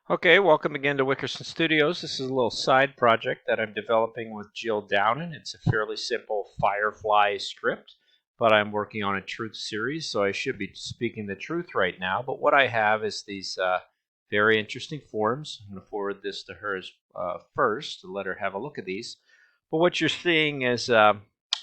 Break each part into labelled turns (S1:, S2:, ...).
S1: Okay, welcome again to Wickerson Studios. This is a little side project that I'm developing with Jill Downen. It's a fairly simple Firefly script, but I'm working on a truth series, so I should be speaking the truth right now. But what I have is these very interesting forms. I'm going to forward this to her first to let her have a look at these. But what you're seeing is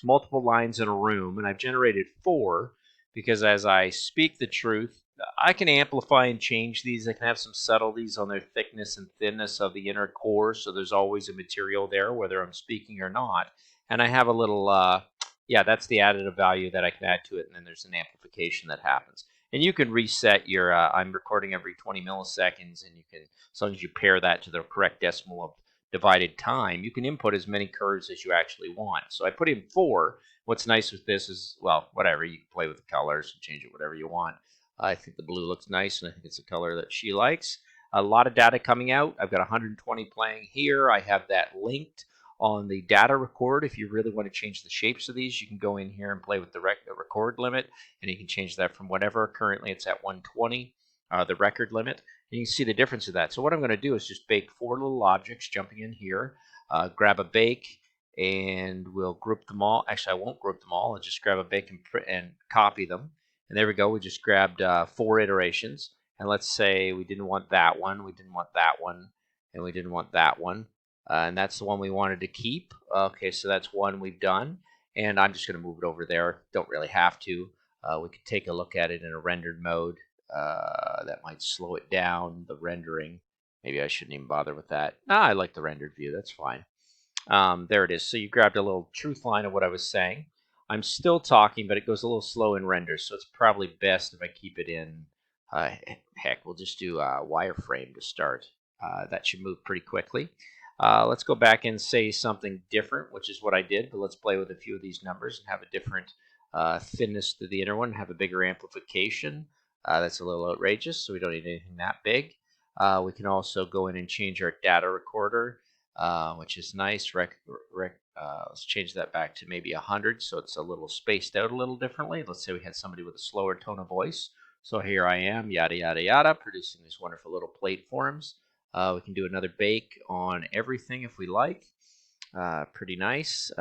S1: multiple lines in a room, and I've generated four because as I speak the truth, I can amplify and change these. I can have some subtleties on their thickness and thinness of the inner core, so there's always a material there, whether I'm speaking or not. And I have a little, yeah, that's the additive value that I can add to it, and then there's an amplification that happens. And you can reset your, I'm recording every 20 milliseconds, and you can, as long as you pair that to the correct decimal of divided time, you can input as many curves as you actually want. So I put in four. What's nice with this is, well, whatever, you can play with the colors and change it whatever you want. I think the blue looks nice, and I think it's a color that she likes. A lot of data coming out. I've got 120 playing here. I have that linked on the data record. If you really want to change the shapes of these, you can go in here and play with the record limit, and you can change that from whatever. Currently, it's at 120, the record limit. And you can see the difference of that. So what I'm going to do is just bake four little objects jumping in here, grab a bake, and we'll group them all. Actually, I won't group them all. I'll just grab a bake and copy them. And there we go. We just grabbed four iterations. And let's say we didn't want that one, we didn't want that one, and we didn't want that one. And that's the one we wanted to keep. Okay, so that's one we've done. And I'm just going to move it over there. Don't really have to. We could take a look at it in a rendered mode. That might slow it down, the rendering. Maybe I shouldn't even bother with that. I like the rendered view. That's fine. There it is. So you grabbed a little truth line of what I was saying. I'm still talking, but it goes a little slow in render, so it's probably best if I keep it in. Heck, we'll just do wireframe to start. That should move pretty quickly. Let's go back and say something different, which is what I did, but let's play with a few of these numbers and have a different thinness to the inner one, have a bigger amplification. That's a little outrageous, so we don't need anything that big. We can also go in and change our data recorder, which is nice. Let's change that back to maybe 100, so it's a little spaced out a little differently. Let's say we had somebody with a slower tone of voice. So here I am, yada, yada, yada, producing these wonderful little plate forms. We can do another bake on everything if we like. Pretty nice.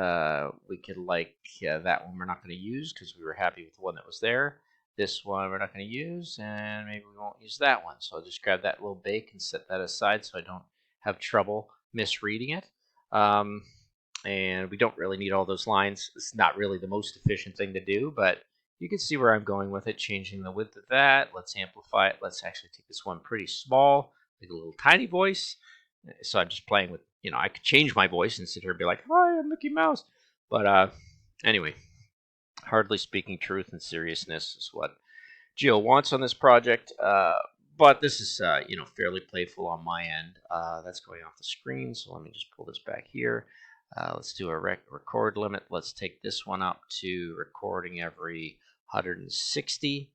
S1: We could like that one we're not going to use because we were happy with the one that was there. This one we're not going to use, and maybe we won't use that one. So I'll just grab that little bake and set that aside so I don't have trouble misreading it. And we don't really need all those lines. It's not really the most efficient thing to do, but you can see where I'm going with it, changing the width of that. Let's amplify it. Let's actually take this one pretty small, like a little tiny voice. So I'm just playing with, I could change my voice and sit here and be like, hi, I'm Mickey Mouse. But anyway, hardly speaking truth and seriousness is what Jill wants on this project. But this is, fairly playful on my end. That's going off the screen, so let me just pull this back here. Let's do a record limit. Let's take this one up to recording every 160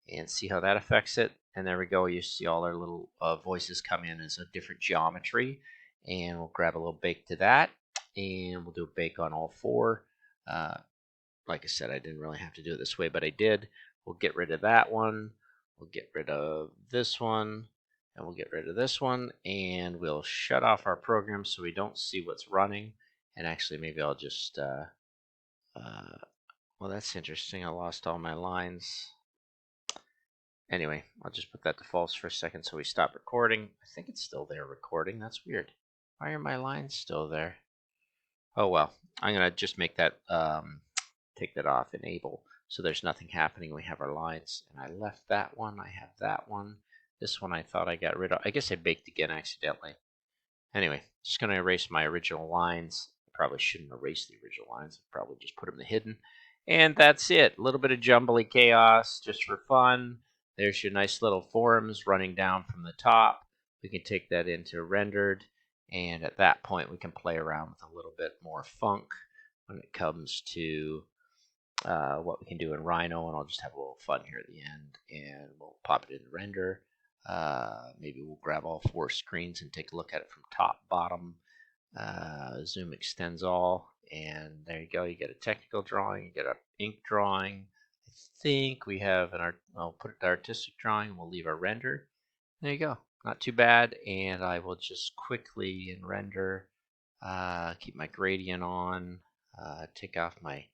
S1: and see how that affects it. And there we go. You see all our little voices come in as a different geometry. And we'll grab a little bake to that. And we'll do a bake on all four. Like I said, I didn't really have to do it this way, but I did. We'll get rid of that one. We'll get rid of this one. And we'll get rid of this one. And we'll shut off our program so we don't see what's running. And actually, maybe I'll just, well, that's interesting. I lost all my lines. Anyway, I'll just put that to false for a second so we stop recording. I think it's still there recording. That's weird. Why are my lines still there? Oh, well, I'm going to just make that, take that off, enable, so there's nothing happening. We have our lines, and I left that one. I have that one. This one I thought I got rid of. I guess I baked again accidentally. Anyway, just going to erase my original lines. I probably shouldn't erase the original lines. I'd probably just put them in hidden. And that's it. A little bit of jumbly chaos just for fun. There's your nice little forms running down from the top. We can take that into rendered. And at that point, we can play around with a little bit more funk when it comes to what we can do in Rhino. And I'll just have a little fun here at the end. And we'll pop it into render. Maybe we'll grab all four screens and take a look at it from top, bottom. Zoom extends all, and there you go. You get a technical drawing, you get an ink drawing. I think we have I'll put it to artistic drawing, and we'll leave our render. There you go. not too bad. And I will just quickly in render, keep my gradient on, take off my,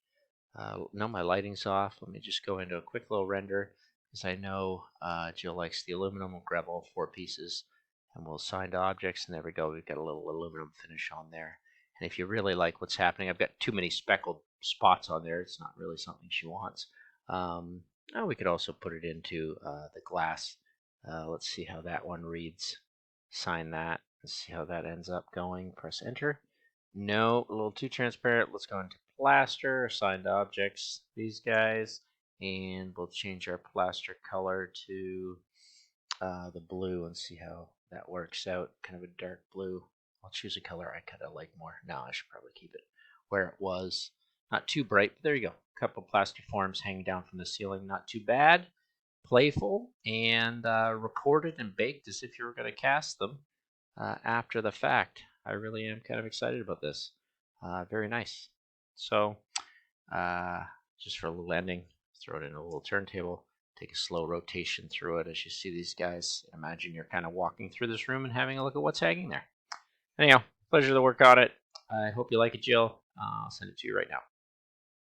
S1: no, my lighting's off. Let me just go into a quick little render because I know Jill likes the aluminum. We'll grab all 4 pieces and we'll assign to objects, and there we go. We've got a little aluminum finish on there. And if you really like what's happening, I've got too many speckled spots on there. It's not really something she wants. Oh, we could also put it into the glass. Let's see how that one reads. Sign that. Let's see how that ends up going. Press enter. No, a little too transparent. Let's go into plaster, assigned objects, these guys, and we'll change our plaster color to the blue and see how that works out. Kind of a dark blue. I'll choose a color I kind of like more. No, I should probably keep it where it was. Not too bright, but there you go. A couple plaster forms hanging down from the ceiling. Not too bad. Playful and recorded and baked as if you were going to cast them after the fact. I really am kind of excited about this. Very nice. So, just for a little ending, throw it in a little turntable. Take a slow rotation through it as you see these guys. Imagine you're kind of walking through this room and having a look at what's hanging there. Anyhow, pleasure to work on it. I hope you like it, Jill. I'll send it to you right now.